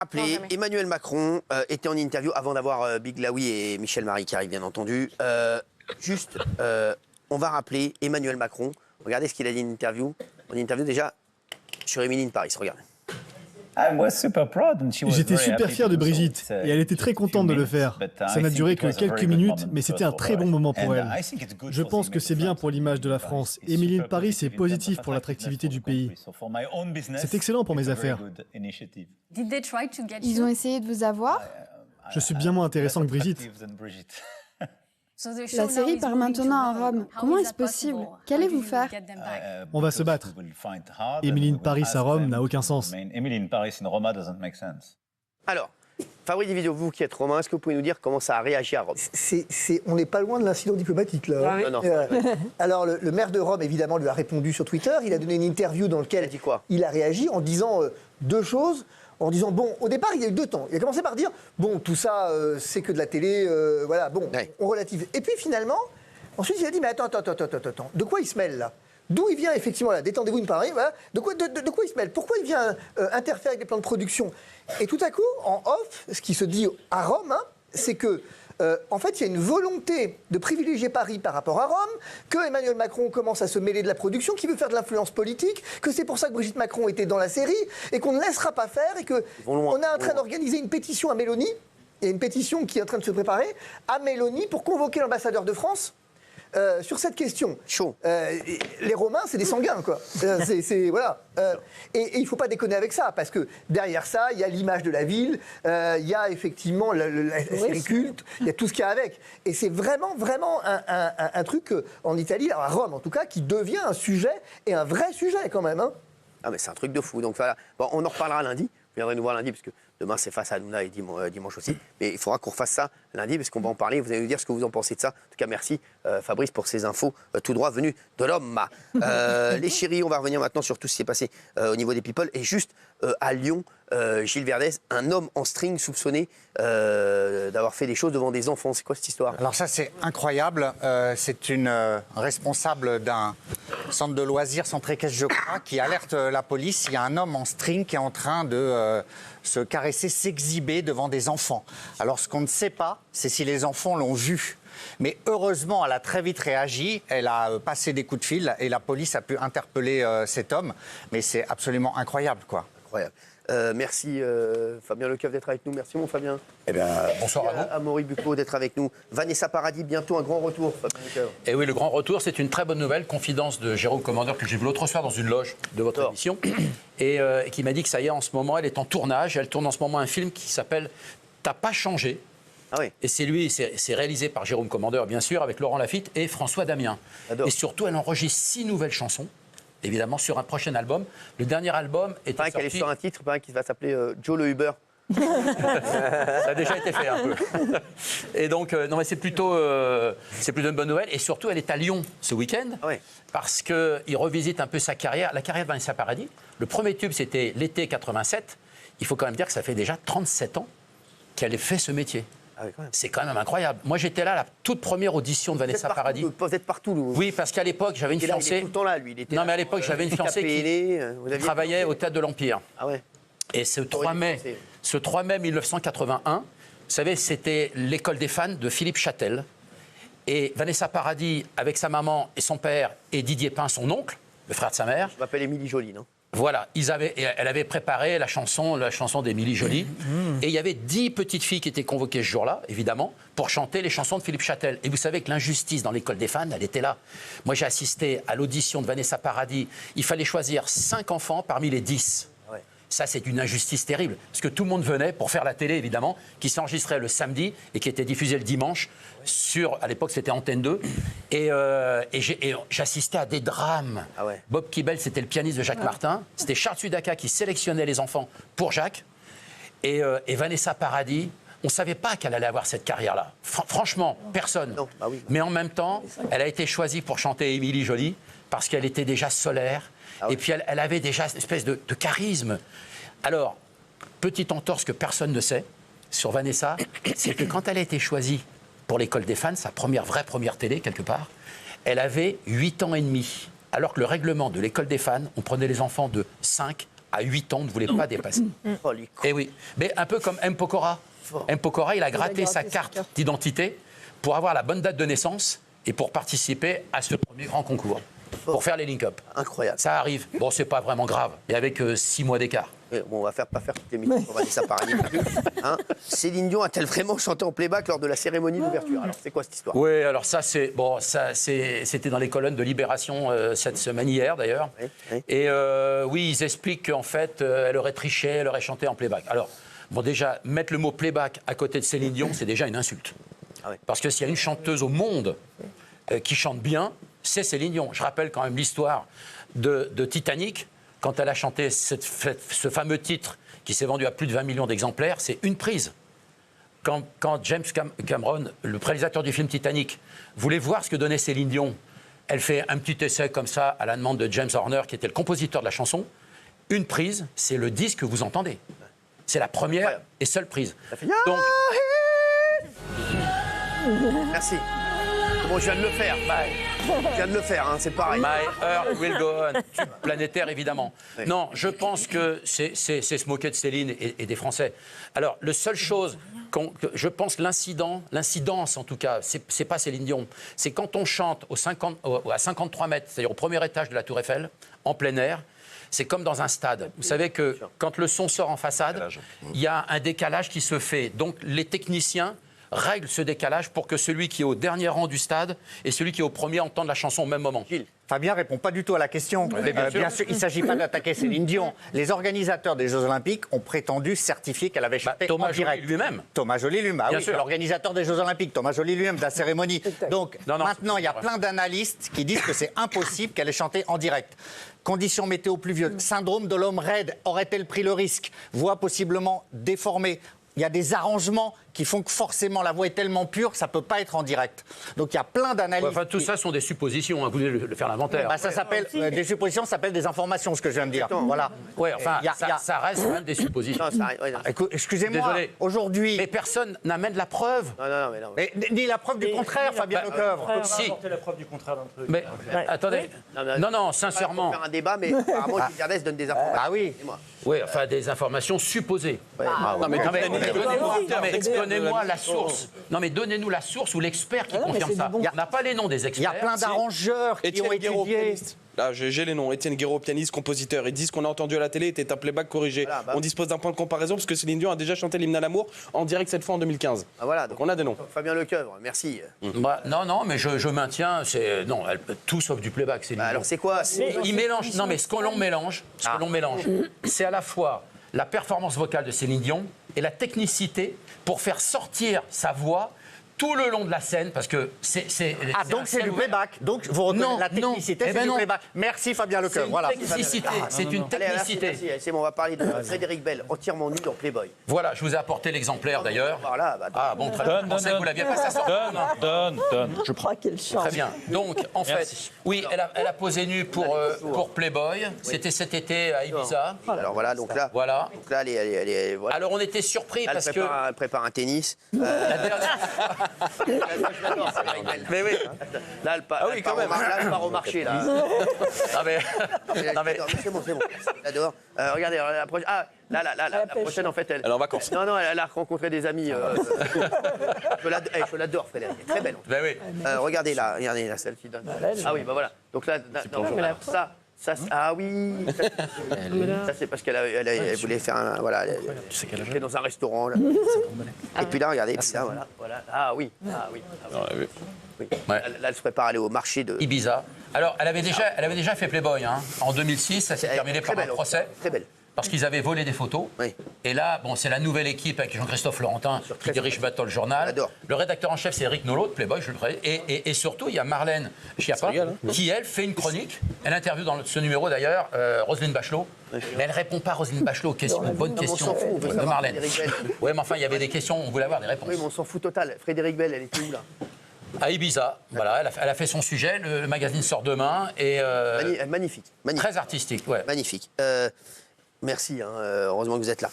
Appelé, Emmanuel Macron était en interview avant d'avoir Big Laoui et Michel Marie qui arrivent bien entendu. On va rappeler Emmanuel Macron. Regardez ce qu'il a dit en interview déjà sur Emily in Paris. Regardez. J'étais super fier de Brigitte et elle était très contente de le faire. Ça n'a duré que quelques minutes, mais c'était un très bon moment pour elle. Je pense que c'est bien pour l'image de la France. Emily in Paris, c'est positif pour l'attractivité du pays. C'est excellent pour mes affaires. Ils ont essayé de vous avoir? Je suis bien moins intéressant que Brigitte. La série part maintenant à Rome. Comment est-ce possible? Qu'allez-vous faire? On va se battre. Emily in Paris à Rome n'a aucun sens. Alors, Fabrice Dividio, vous qui êtes romain, est-ce que vous pouvez nous dire comment ça a réagi à Rome? On n'est pas loin de l'incident diplomatique, là. Non. Alors, le maire de Rome, évidemment, lui a répondu sur Twitter. Il a donné une interview dans laquelle il a réagi en disant deux choses. En disant, bon, au départ, il y a eu deux temps. Il a commencé par dire, bon, tout ça, c'est que de la télé, voilà, bon, on relative. Et puis finalement, ensuite, il a dit, mais attends, de quoi il se mêle, là? D'où il vient, effectivement, là, détendez-vous une Paris, voilà. De quoi il se mêle? Pourquoi il vient interférer avec les plans de production? Et tout à coup, en off, ce qui se dit à Rome, hein, c'est que, en fait, il y a une volonté de privilégier Paris par rapport à Rome, que Emmanuel Macron commence à se mêler de la production, qu'il veut faire de l'influence politique, que c'est pour ça que Brigitte Macron était dans la série, et qu'on ne laissera pas faire, et qu'on est en train d'organiser une pétition à Mélanie, il y a une pétition qui est en train de se préparer, à Mélanie pour convoquer l'ambassadeur de France sur cette question. Chaud. Les Romains, c'est des sanguins, quoi. Voilà. Et il ne faut pas déconner avec ça, parce que derrière ça, il y a l'image de la ville, il y a effectivement la série culte, il y a tout ce qu'il y a avec. Et c'est vraiment un truc en Italie, à Rome en tout cas, qui devient un sujet, et un vrai sujet quand même. Hein. Ah mais c'est un truc de fou. Donc voilà. Bon, on en reparlera lundi. Vous viendrez nous voir lundi, parce que demain c'est face à Hanouna et dimanche aussi. Mais il faudra qu'on refasse ça lundi, parce qu'on va en parler. Vous allez nous dire ce que vous en pensez de ça. En tout cas, merci Fabrice pour ces infos tout droit venues de l'homme. Les chéris, on va revenir maintenant sur tout ce qui s'est passé au niveau des people. Et juste à Lyon, Gilles Verdez, un homme en string soupçonné d'avoir fait des choses devant des enfants. C'est quoi cette histoire? Alors ça, c'est incroyable. C'est une responsable d'un centre de loisirs, centre équestre, je crois, qui alerte la police. Il y a un homme en string qui est en train de se caresser, s'exhiber devant des enfants. Alors ce qu'on ne sait pas, c'est si les enfants l'ont vu. Mais heureusement, elle a très vite réagi, elle a passé des coups de fil et la police a pu interpeller cet homme. Mais c'est absolument incroyable, quoi. Incroyable. Merci Fabien Lecoeuf d'être avec nous. Merci mon Fabien. Eh bien, bonsoir à vous. Amaury Bucco d'être avec nous. Vanessa Paradis, bientôt un grand retour, Fabien Lecoeuf. Et oui, le grand retour, c'est une très bonne nouvelle. Confidence de Jérôme Commandeur que j'ai vu l'autre soir dans une loge de votre émission. Et qui m'a dit que ça y est, en ce moment, elle est en tournage. Elle tourne en ce moment un film qui s'appelle T'as pas changé. Ah oui. Et c'est réalisé par Jérôme Commandeur, bien sûr, avec Laurent Lafitte et François Damien. J'adore. Et surtout, elle enregistre 6 nouvelles chansons. Évidemment, sur un prochain album. Le dernier album était Pareil qu'elle est sorti... sur un titre qui va s'appeler Joe le Uber. Ça a déjà été fait un peu. Et donc, non, mais c'est plutôt une bonne nouvelle. Et surtout, elle est à Lyon ce week-end. Ah ouais. Parce qu'il revisite un peu sa carrière, la carrière de Vanessa Paradis. Le premier tube, c'était l'été 87. Il faut quand même dire que ça fait déjà 37 ans qu'elle fait ce métier. Ah oui, quand même. C'est quand même incroyable. Moi, j'étais là à la toute première audition de Vanessa Paradis. Vous êtes partout, nous. Oui, parce qu'à l'époque, j'avais une Il est fiancée. tout le temps là, lui. Il était Non, là mais à l'époque, j'avais une fiancée qui travaillait au Théâtre de l'Empire. Ah ouais. Et ce 3 mai 1981, vous savez, c'était l'école des fans de Philippe Châtel. Et Vanessa Paradis, avec sa maman et son père, et Didier Pin, son oncle, le frère de sa mère. Je m'appelle Émilie Joly, non? Voilà, elle avait préparé la chanson d'Émilie Joly. Et il y avait 10 petites filles qui étaient convoquées ce jour-là, évidemment, pour chanter les chansons de Philippe Châtel. Et vous savez que l'injustice dans l'école des fans, elle était là. Moi, j'ai assisté à l'audition de Vanessa Paradis. Il fallait choisir 5 enfants parmi les 10. Ouais. Ça, c'est une injustice terrible. Parce que tout le monde venait pour faire la télé, évidemment, qui s'enregistrait le samedi et qui était diffusée le dimanche à l'époque, c'était Antenne 2. Et j'assistais à des drames. Ah ouais. Bob Kibel, c'était le pianiste de Jacques Martin. C'était Charles Sudaka qui sélectionnait les enfants pour Jacques. Et Vanessa Paradis, on ne savait pas qu'elle allait avoir cette carrière-là. Franchement, personne. Non. Bah oui. Mais en même temps, elle a été choisie pour chanter Émilie Joly parce qu'elle était déjà solaire. Ah oui. Et puis, elle avait déjà une espèce de charisme. Alors, petite entorse que personne ne sait sur Vanessa, c'est que quand elle a été choisie pour l'école des fans, sa vraie première télé, quelque part, elle avait 8 ans et demi. Alors que le règlement de l'école des fans, on prenait les enfants de 5 à 8 ans, ne voulait pas dépasser. Et oui, mais un peu comme M. Pokora. M. Pokora, il a gratté sa carte d'identité pour avoir la bonne date de naissance et pour participer à ce premier grand concours, pour faire les link-up. Incroyable. Ça arrive. Bon, c'est pas vraiment grave, mais avec 6 mois d'écart. Bon, on va pas faire toutes les minutes, on va laisser ça par année. Hein, Céline Dion a-t-elle vraiment chanté en playback lors de la cérémonie d'ouverture? Alors, c'est quoi cette histoire? Oui, alors ça, c'était dans les colonnes de Libération cette semaine hier, d'ailleurs. Oui. Et oui, ils expliquent qu'en fait, elle aurait triché, elle aurait chanté en playback. Alors, bon, déjà, mettre le mot playback à côté de Céline Dion, c'est déjà une insulte. Ah ouais. Parce que s'il y a une chanteuse au monde qui chante bien, c'est Céline Dion. Je rappelle quand même l'histoire de Titanic. Quand elle a chanté ce fameux titre qui s'est vendu à plus de 20 millions d'exemplaires, c'est une prise. Quand James Cameron, le réalisateur du film Titanic, voulait voir ce que donnait Céline Dion, elle fait un petit essai comme ça à la demande de James Horner, qui était le compositeur de la chanson. Une prise, c'est le disque que vous entendez. C'est la première et seule prise. Donc, merci. Bon, je viens de le faire. Je viens de le faire, hein, c'est pareil. My Earth Will Go On, tube planétaire évidemment. Oui. Non, je pense que c'est se moquer de Céline et des Français. Alors, la seule chose, je pense l'incidence en tout cas, c'est pas Céline Dion. C'est quand on chante à 53 mètres, c'est-à-dire au premier étage de la Tour Eiffel, en plein air. C'est comme dans un stade. Vous savez que quand le son sort en façade, il y a un décalage qui se fait. Donc, les techniciens règle ce décalage pour que celui qui est au dernier rang du stade et celui qui est au premier entendent la chanson au même moment. Fabien répond pas du tout à la question. Bien sûr, il ne s'agit pas d'attaquer Céline Dion. Les organisateurs des Jeux Olympiques ont prétendu certifier qu'elle avait chanté en direct. Thomas Joly lui-même. Ah oui, c'est l'organisateur des Jeux Olympiques, Thomas Joly lui-même, de la cérémonie. Donc maintenant, il y a plein d'analystes qui disent que c'est impossible qu'elle ait chanté en direct. Conditions météo pluvieuses, syndrome de l'homme raide, aurait-elle pris le risque? Voix possiblement déformée. Il y a des arrangements qui font que forcément la voix est tellement pure que ça ne peut pas être en direct. Donc il y a plein d'analyses. Ouais, enfin, tout ça sont des suppositions, hein. Vous voulez faire l'inventaire. Bah, ça s'appelle des suppositions, ça s'appelle des informations, ce que je viens de dire. Voilà. Ouais, enfin, ça reste quand même des suppositions. Excusez-moi, aujourd'hui. Mais personne n'amène la preuve. Non. Mais, ni la preuve du contraire, Fabien Lecoeuvre. Si. La preuve du contraire d'un truc. Mais attendez. Non, sincèrement. On va faire un débat, mais apparemment, Gilles Verdez donne des informations. Ah oui. Oui, enfin des informations supposées. Non, mais donnez-moi la source. Non, mais donnez-nous la source ou l'expert qui confirme ça. On n'a pas les noms des experts. Il y a plein d'arrangeurs qui ont étudié. Là, j'ai les noms. Étienne Guéraud, pianiste, compositeur. Ils disent qu'on a entendu à la télé était un playback corrigé. Voilà, On dispose d'un point de comparaison parce que Céline Dion a déjà chanté l'hymne à l'amour en direct cette fois en 2015. Ah voilà, donc on a des noms. Fabien Lecoeuvre, merci. Non, mais je maintiens, non, tout sauf du playback. Alors c'est quoi? Il mélange. Non, mais ce que l'on mélange, c'est à la fois la performance vocale de Céline Dion et la technicité pour faire sortir sa voix tout le long de la scène, parce que c'est donc c'est du playback. Donc vous reconnaissez la technicité, c'est du playback. Merci Fabien Lecoeuvre. Voilà. C'est une technicité. Merci. C'est bon, on va parler de Frédéric Bell, entièrement nu dans Playboy. Voilà, je vous ai apporté l'exemplaire d'ailleurs. Voilà, bon, très bien. Je pensais que vous l'aviez pas, ça sort. Donne. Je crois qu'elle chante. Très bien. Donc, en fait, oui, elle a posé nue pour Playboy. C'était cet été à Ibiza. Alors voilà, donc là, elle est voilà. Alors on était surpris parce que elle prépare un tennis. Mais oui. Là, elle part au marché. Là. Non, mais... C'est bon. Là dehors. Regardez, la prochaine, en fait, elle est en vacances. Non, elle a rencontré des amis. Je l'adore, Frédéric. Elle est très belle. Ben oui. Regardez là, celle qui donne. Ah oui, bah voilà. Donc là, ça, ah oui. Ça, c'est parce qu'elle voulait faire un. Voilà. Elle était dans un restaurant. Là. Et puis là, regardez. Ça, voilà. Ah oui. Oui. Là, elle se prépare à aller au marché de Ibiza. Alors, elle avait déjà fait Playboy. Hein. En 2006, ça s'est terminé par un procès. Très belle. Parce qu'ils avaient volé des photos. Oui. Et là, c'est la nouvelle équipe avec Jean-Christophe Laurentin qui dirige Battle Journal. Le rédacteur en chef, c'est Eric Nolot de Playboy, je le précise. Et surtout, il y a Marlène Schiappa qui, elle, fait une chronique. Elle interviewe dans ce numéro, d'ailleurs, Roselyne Bachelot. Mais elle ne répond pas, Roselyne Bachelot, aux questions, aux bonnes questions de Marlène. Oui, mais enfin, il y avait des questions, on voulait avoir des réponses. Oui, mais on s'en fout total. Frédéric Bell, elle était où, là? À Ibiza, voilà, elle a fait son sujet, le magazine sort demain. Et, magnifique. Très artistique, ouais. Magnifique. Merci, heureusement que vous êtes là.